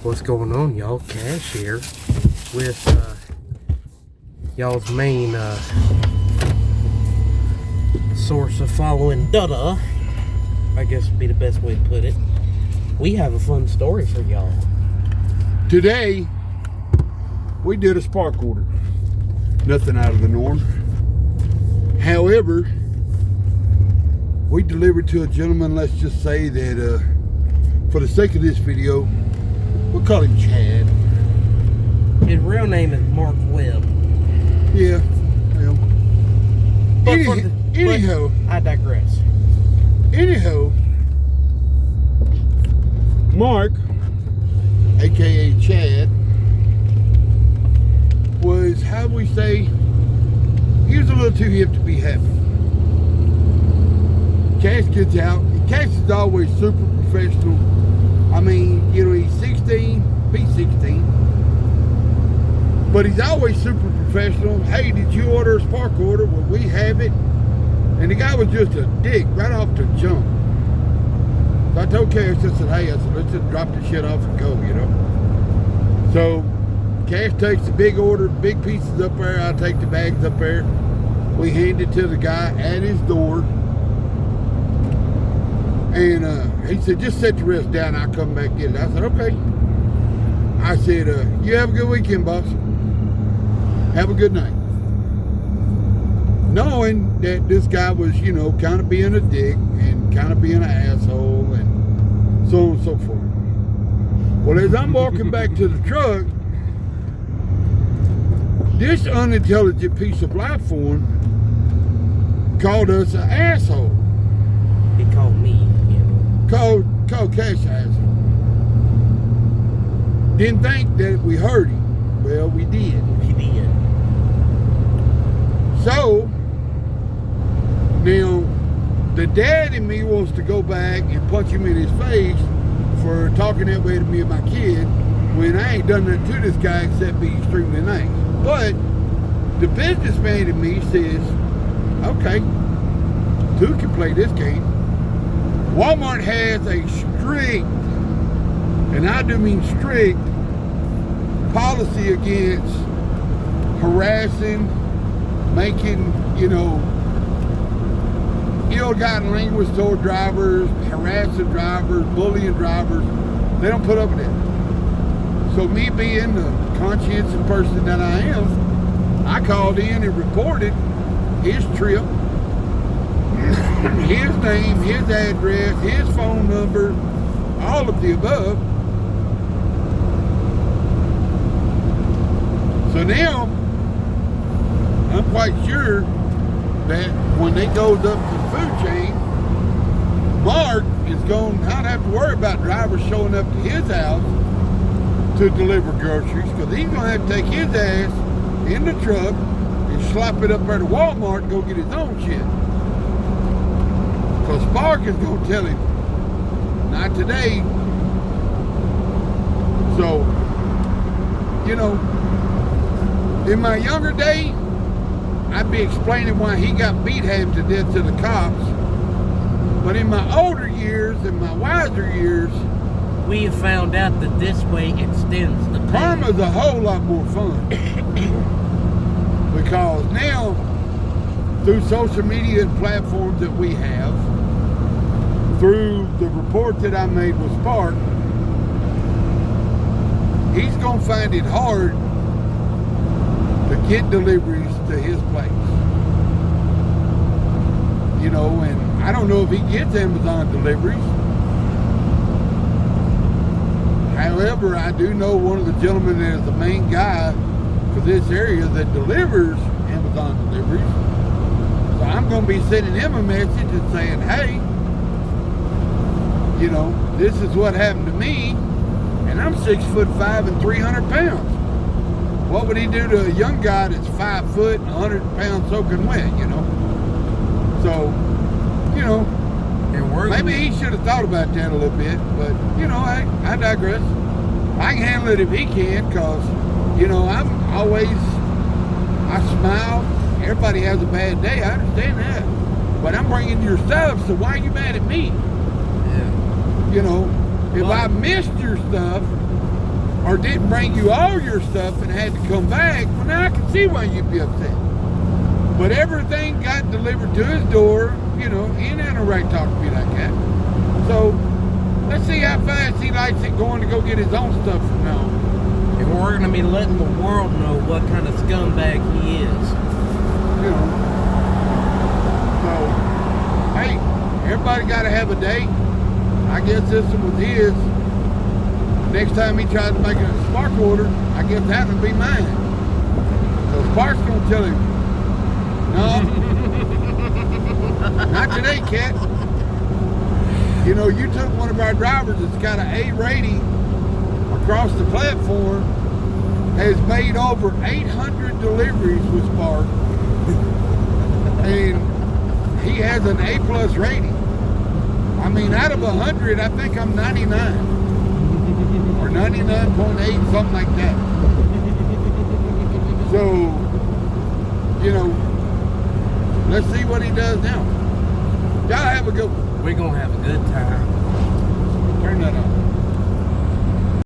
What's going on, y'all? Cash here with y'all's main source of following data, I guess would be the best way to put it. We have a fun story for y'all. Today, we did a spark order. Nothing out of the norm. However, we delivered to a gentleman, let's just say that for the sake of this video, we'll call him Chad. His real name is Mark Webb. Yeah, well. Anyhow, I digress. Anyhow, Mark, aka Chad, was, how we say, he was a little too hip to be happy. Cash gets out. Cash is always super professional. I mean, you know, he's 16, he's 16. But he's always super professional. Hey, did you order a spark order? Well, we have it. And the guy was just a dick right off the jump. So I told Cash, I said, hey, let's just drop the shit off and go, you know. So Cash takes the big order, big pieces up there. I take the bags up there. We hand it to the guy at his door. And he said, just set the rest down. I'll come back get it. I said, okay. I said, you have a good weekend, boss. Have a good night. Knowing that this guy was, you know, kind of being a dick and kind of being an asshole and so on and so forth. Well, as I'm walking back to the truck, this unintelligent piece of life form called us an asshole. He called me. Called Cash an asshole. Didn't think that we heard him. Well, we did. He did. So, now, the dad in me wants to go back and punch him in his face for talking that way to me and my kid when I ain't done nothing to this guy except be extremely nice. But the businessman in me says, okay, two can play this game. Walmart has a strict, and I do mean strict, policy against harassing, making, you know, ill-gotten language toward drivers, harassing drivers, bullying drivers. They don't put up with that. So me being the conscientious person that I am, I called in and reported his trip, his name, his address, his phone number, all of the above. So now, I'm quite sure that when they goes up to the food chain, Mark is going to not have to worry about drivers showing up to his house to deliver groceries, because he's going to have to take his ass in the truck and slap it up there to Walmart and go get his own shit. Because Spark is going to tell him, not today. So, you know, in my younger day, I'd be explaining why he got beat half to death to the cops. But in my older years and my wiser years, we have found out that this way extends the pain. Karma's a whole lot more fun. Because now, through social media and platforms that we have, through the report that I made with Spark, he's going to find it hard to get deliveries to his place. You know, and I don't know if he gets Amazon deliveries. However, I do know one of the gentlemen that is the main guy for this area that delivers Amazon deliveries. So I'm going to be sending him a message and saying, hey, you know, this is what happened to me, and I'm 6'5" and 300 pounds. What would he do to a young guy that's 5 foot and 100 pounds soaking wet, you know? So, you know, maybe he should have thought about that a little bit, but, you know, I digress. I can handle it if he can, because, you know, I smile everybody has a bad day. I understand that. But I'm bringing your stuff, so why are you mad at me? Yeah. You know, if I missed your stuff or didn't bring you all your stuff and had to come back, well, now I can see why you'd be upset. But everything got delivered to his door, you know, he ain't had no right to talk to me like that. So, let's see how fast he likes it going to go get his own stuff from now on. And we're going to be letting the world know what kind of scumbag he is. You know. So, hey, everybody got to have a day. I guess this one was his. Next time he tries to make a spark order, I guess that would be mine. So Spark's going to tell him, no, not today, cat. You know, you took one of our drivers that's got an A rating across the platform, has made over 800 deliveries with Spark, and he has an A+ rating. I mean, out of 100, I think I'm 99 or 99.8, something like that. So, you know, let's see what he does now. Y'all have a good one. We're going to have a good time. Turn that on.